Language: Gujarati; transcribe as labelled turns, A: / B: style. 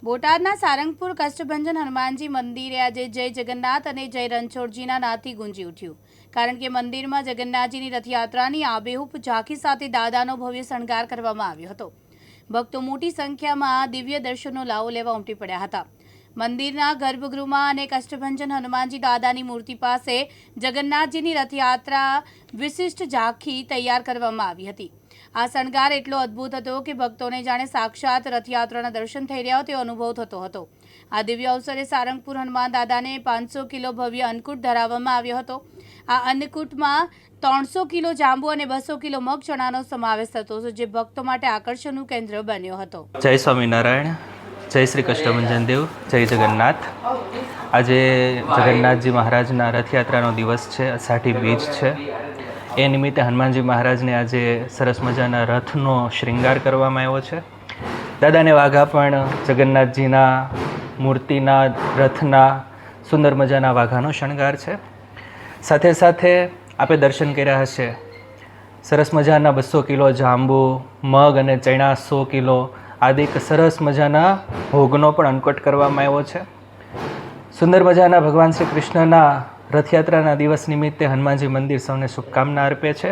A: બોટાદના સારંગપુર કષ્ટભંજન હનુમાનજી મંદિરે આજે જય જગન્નાથ અને જય રણછોડજીના નાદથી ગુંજી ઉઠ્યું, કારણ કે મંદિરમાં જગન્નાથજીની રથયાત્રાની આબેહૂબ ઝાંખી સાથે દાદાનો ભવ્ય શણગાર કરવામાં આવ્યો હતો। ભક્તો મોટી સંખ્યામાં દિવ્ય દર્શનનો લાવો લેવા ઉમટી પડ્યા હતા। મંદિરના ગર્ભગૃહમાં અને કષ્ટભંજન હનુમાનજી દાદાની મૂર્તિ પાસે જગન્નાથજીની રથયાત્રા વિશિષ્ટ ઝાંખી તૈયાર કરવામાં આવી હતી। આ શણગાર એટલો અદ્ભુત હતો કે ભક્તોને જાણે સાક્ષાત રથયાત્રાના દર્શન થઈ રહ્યા હોય તેવો અનુભવ થતો હતો। આ દિવ્ય અવસરે સારંગપુર હનુમાન દાદાને 500 કિલો ભવ્ય અન્નકૂટ ધરાવવામાં આવ્યો હતો। આ અન્નકૂટમાં 300 કિલો જાંબુ અને 200 કિલો મગ ચણાનો સમાવેશ થતો હતો, જે ભક્તો માટે આકર્ષણનું કેન્દ્ર બન્યો હતો।
B: જય સ્વામિનારાયણ, જય શ્રી કષ્ટભંજન દેવ, જય જગન્નાથ। આજે જગન્નાથજી મહારાજના રથયાત્રાનો દિવસ છે, અષાઢી બીજ છે। એ નિમિત્તે હનુમાનજી મહારાજને આજે સરસ મજાના રથનો શ્રૃંગાર કરવામાં આવ્યો છે। દાદાને વાઘા પણ જગન્નાથજીના મૂર્તિના રથના સુંદર મજાના વાઘાનો શણગાર છે। સાથે સાથે આપણે દર્શન કર્યા હશે, સરસ મજાના 200 કિલો જાંબુ, મગ અને ચણા 100 કિલો આદિ સરસ મજાના ભોગનો પણ અન્નકૂટ કરવામાં આવ્યો છે। સુંદર મજાના ભગવાન શ્રી કૃષ્ણના રથયાત્રાના દિવસ નિમિત્તે હનુમાનજી મંદિર સૌને શુભકામના અર્પે છે।